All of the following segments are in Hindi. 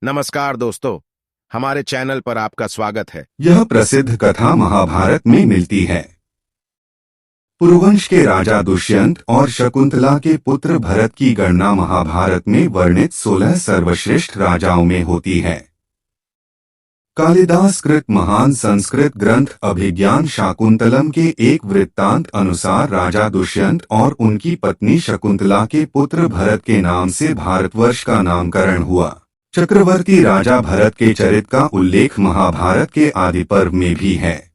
नमस्कार दोस्तों, हमारे चैनल पर आपका स्वागत है। यह प्रसिद्ध कथा महाभारत में मिलती है। पुरुवंश के राजा दुष्यंत और शकुंतला के पुत्र भरत की गणना महाभारत में वर्णित 16 सर्वश्रेष्ठ राजाओं में होती है। कालिदास कृत महान संस्कृत ग्रंथ अभिज्ञान शाकुंतलम के एक वृत्तांत अनुसार राजा दुष्यंत और उनकी पत्नी शकुंतला के पुत्र भरत के नाम से भारतवर्ष का नामकरण हुआ। चक्रवर्ती राजा भरत के चरित्र का उल्लेख महाभारत के आदि पर्व में भी है।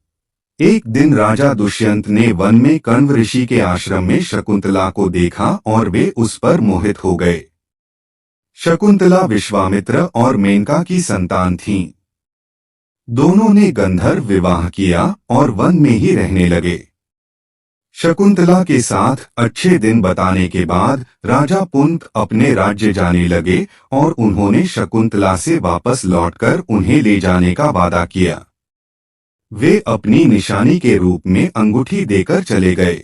एक दिन राजा दुष्यंत ने वन में कण्व ऋषि के आश्रम में शकुंतला को देखा और वे उस पर मोहित हो गए। शकुंतला विश्वामित्र और मेनका की संतान थीं। दोनों ने गंधर्व विवाह किया और वन में ही रहने लगे। शकुंतला के साथ अच्छे दिन बताने के बाद राजा पुंत अपने राज्य जाने लगे और उन्होंने शकुंतला से वापस लौटकर उन्हें ले जाने का वादा किया। वे अपनी निशानी के रूप में अंगूठी देकर चले गए।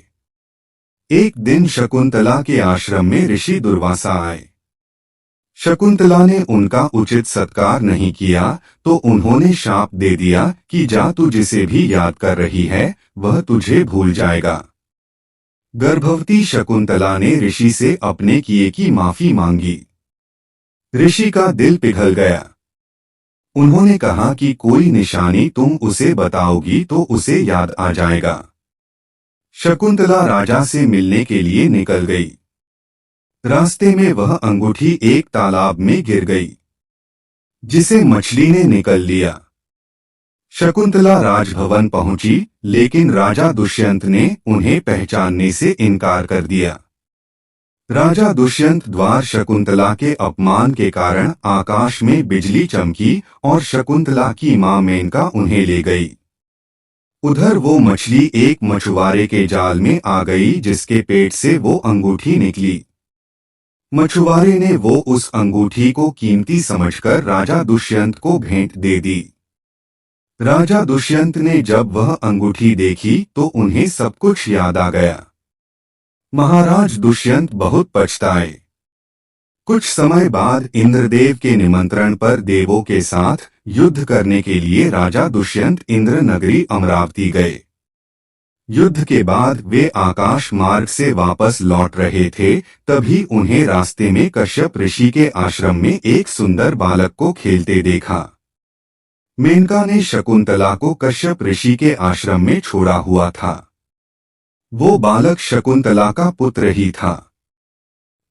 एक दिन शकुंतला के आश्रम में ऋषि दुर्वासा आए। शकुंतला ने उनका उचित सत्कार नहीं किया तो उन्होंने शाप दे दिया कि जा, तू जिसे भी याद कर रही है वह तुझे भूल जाएगा। गर्भवती शकुंतला ने ऋषि से अपने किए की माफी मांगी। ऋषि का दिल पिघल गया। उन्होंने कहा कि कोई निशानी तुम उसे बताओगी तो उसे याद आ जाएगा। शकुंतला राजा से मिलने के लिए निकल गई। रास्ते में वह अंगूठी एक तालाब में गिर गई, जिसे मछली ने निकल लिया। शकुंतला राजभवन पहुंची, लेकिन राजा दुष्यंत ने उन्हें पहचानने से इनकार कर दिया। राजा दुष्यंत द्वार शकुंतला के अपमान के कारण आकाश में बिजली चमकी और शकुंतला की मां मेनका उन्हें ले गई। उधर वो मछली एक मछुआरे के जाल में आ गई, जिसके पेट से वो अंगूठी निकली। मछुआरे ने वो उस अंगूठी को कीमती समझकर राजा दुष्यंत को भेंट दे दी। राजा दुष्यंत ने जब वह अंगूठी देखी तो उन्हें सब कुछ याद आ गया। महाराज दुष्यंत बहुत पछताए। कुछ समय बाद इंद्रदेव के निमंत्रण पर देवों के साथ युद्ध करने के लिए राजा दुष्यंत इंद्र नगरी अमरावती गए। युद्ध के बाद वे आकाश मार्ग से वापस लौट रहे थे, तभी उन्हें रास्ते में कश्यप ऋषि के आश्रम में एक सुंदर बालक को खेलते देखा। मेनका ने शकुंतला को कश्यप ऋषि के आश्रम में छोड़ा हुआ था। वो बालक शकुंतला का पुत्र ही था।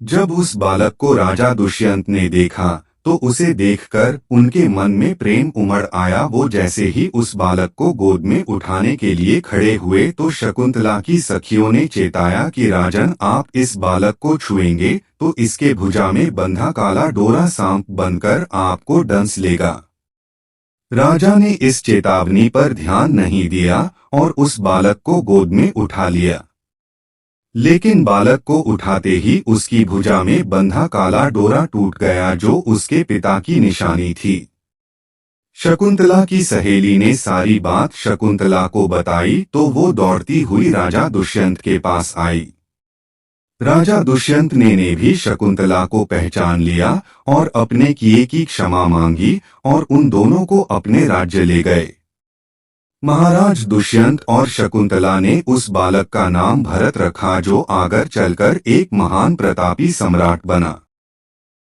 जब उस बालक को राजा दुष्यंत ने देखा तो उसे देखकर उनके मन में प्रेम उमड़ आया। वो जैसे ही उस बालक को गोद में उठाने के लिए खड़े हुए तो शकुंतला की सखियों ने चेताया कि राजन, आप इस बालक को छुएंगे तो इसके भुजा में बंधा काला डोरा सांप बनकर आपको डंस लेगा। राजा ने इस चेतावनी पर ध्यान नहीं दिया और उस बालक को गोद में उठा लिया। लेकिन बालक को उठाते ही उसकी भुजा में बंधा काला डोरा टूट गया, जो उसके पिता की निशानी थी। शकुंतला की सहेली ने सारी बात शकुंतला को बताई तो वो दौड़ती हुई राजा दुष्यंत के पास आई। राजा दुष्यंत ने भी शकुंतला को पहचान लिया और अपने किए की क्षमा मांगी और उन दोनों को अपने राज्य ले गए। महाराज दुष्यंत और शकुंतला ने उस बालक का नाम भरत रखा, जो आगे चलकर एक महान प्रतापी सम्राट बना।